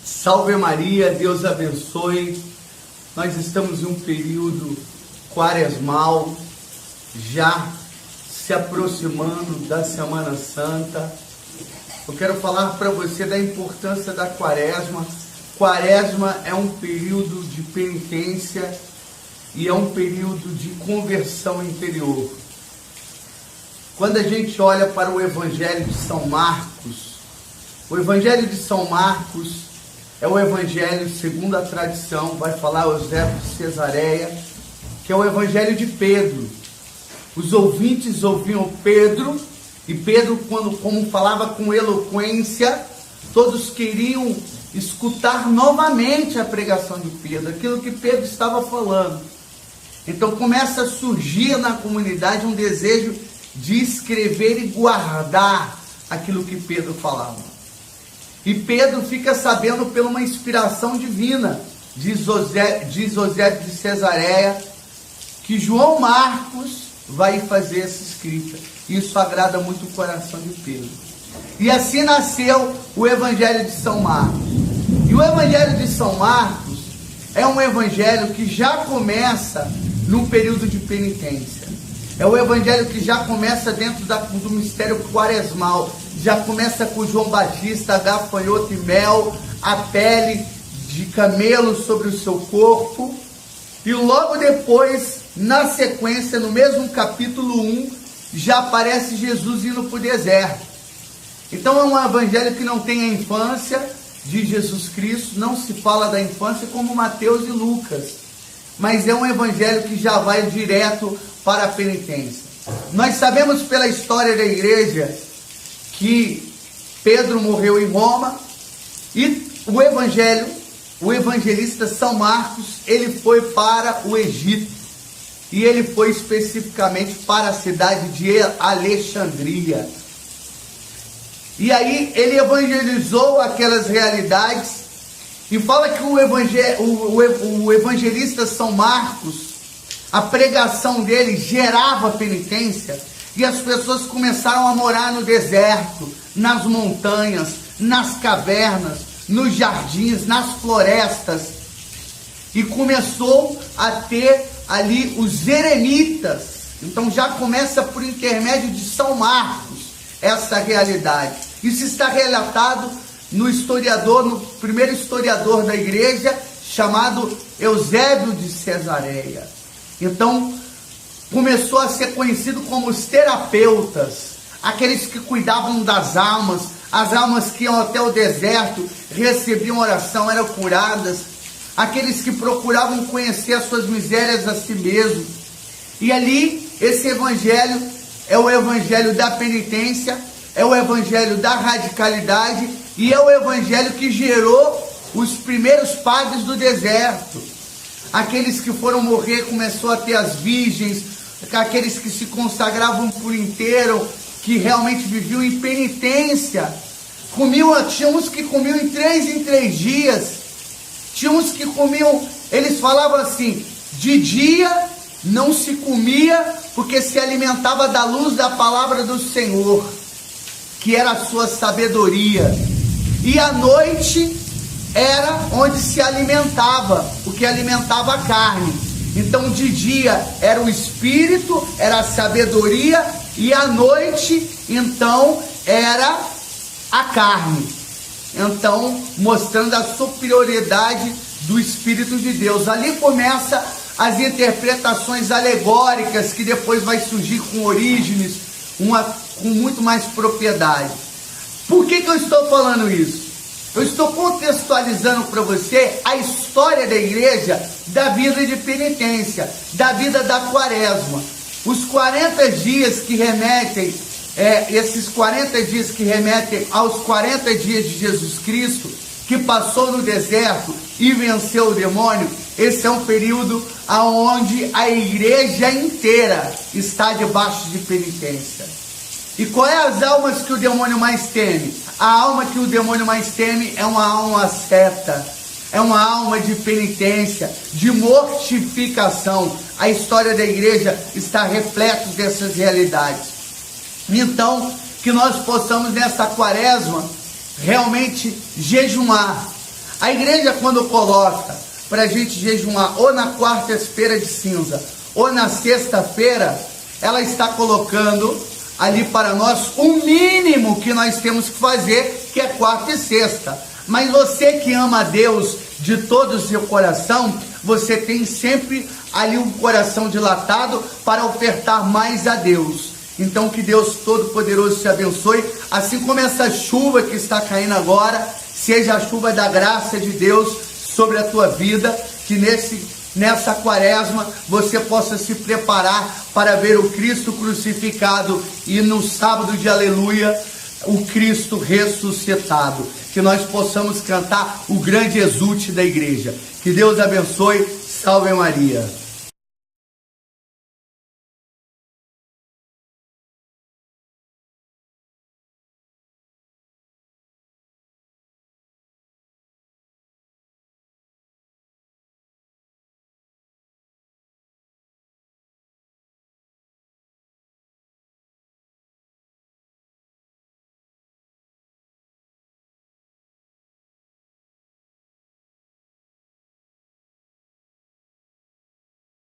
Salve Maria, Deus abençoe. Nós estamos em um período quaresmal, já se aproximando da Semana Santa. Eu quero falar para você da importância da quaresma. Quaresma é um período de penitência e é um período de conversão interior. Quando a gente olha para o Evangelho de São Marcos, o Evangelho de São Marcos é o Evangelho segundo a tradição, vai falar Eusébio de Cesareia, que é o Evangelho de Pedro. Os ouvintes ouviam Pedro, e Pedro, como falava com eloquência, todos queriam escutar novamente a pregação de Pedro, aquilo que Pedro estava falando. Então começa a surgir na comunidade um desejo de escrever e guardar aquilo que Pedro falava. E Pedro fica sabendo pela uma inspiração divina, diz Eusébio de Cesareia, que João Marcos vai fazer essa escrita. Isso agrada muito o coração de Pedro. E assim nasceu o Evangelho de São Marcos. E o Evangelho de São Marcos é um evangelho que já começa no período de penitência. É o evangelho que já começa dentro do mistério quaresmal. Já começa com João Batista, gafanhoto e mel, a pele de camelo sobre o seu corpo. E logo depois, na sequência, no mesmo capítulo 1, já aparece Jesus indo para o deserto. Então é um evangelho que não tem a infância de Jesus Cristo, não se fala da infância como Mateus e Lucas, mas é um evangelho que já vai direto para a penitência. Nós sabemos pela história da igreja que Pedro morreu em Roma e o evangelista São Marcos, ele foi para o Egito e ele foi especificamente para a cidade de Alexandria. E aí ele evangelizou aquelas realidades e fala que o evangelista São Marcos, a pregação dele gerava penitência e as pessoas começaram a morar no deserto, nas montanhas, nas cavernas, nos jardins, nas florestas. E começou a ter ali os eremitas. Então já começa por intermédio de São Marcos essa realidade. Isso está relatado no primeiro historiador da igreja, chamado Eusébio de Cesareia. Então, começou a ser conhecido como os terapeutas, aqueles que cuidavam das almas, as almas que iam até o deserto, recebiam oração, eram curadas, aqueles que procuravam conhecer as suas misérias a si mesmo. E ali, esse evangelho é o evangelho da penitência, é o evangelho da radicalidade e é o evangelho que gerou os primeiros padres do deserto. Aqueles que foram morrer, começou a ter as virgens, aqueles que se consagravam por inteiro, que realmente viviam em penitência. Tinha uns que comiam em 3 dias, tinha uns que comiam, eles falavam assim, de dia não se comia, porque se alimentava da luz da palavra do Senhor, que era a sua sabedoria, e à noite era onde se alimentava, porque alimentava a carne. Então de dia era o espírito, era a sabedoria, e à noite então era a carne. Então mostrando a superioridade do Espírito de Deus. Ali começa as interpretações alegóricas, que depois vai surgir com Orígenes, com muito mais propriedade. Por que eu estou falando isso? Eu estou contextualizando para você a história da igreja, da vida de penitência, da vida da quaresma. Os 40 dias que remetem, esses 40 dias que remetem aos 40 dias de Jesus Cristo, que passou no deserto e venceu o demônio, esse é um período onde a igreja inteira está debaixo de penitência. E qual é as almas que o demônio mais teme? A alma que o demônio mais teme é uma alma asceta, é uma alma de penitência, de mortificação. A história da igreja está repleta dessas realidades. Então, que nós possamos nessa quaresma realmente jejuar, A igreja, quando coloca para a gente jejuar ou na quarta-feira de cinza ou na sexta-feira, ela está colocando ali para nós o mínimo que nós temos que fazer, que é quarta e sexta. Mas você que ama a Deus de todo o seu coração, você tem sempre ali um coração dilatado para ofertar mais a Deus. Então que Deus Todo-Poderoso te abençoe, assim como essa chuva que está caindo agora, seja a chuva da graça de Deus sobre a tua vida, que nessa quaresma você possa se preparar para ver o Cristo crucificado e no sábado de aleluia, o Cristo ressuscitado. Que nós possamos cantar o grande exulte da igreja. Que Deus abençoe. Salve Maria.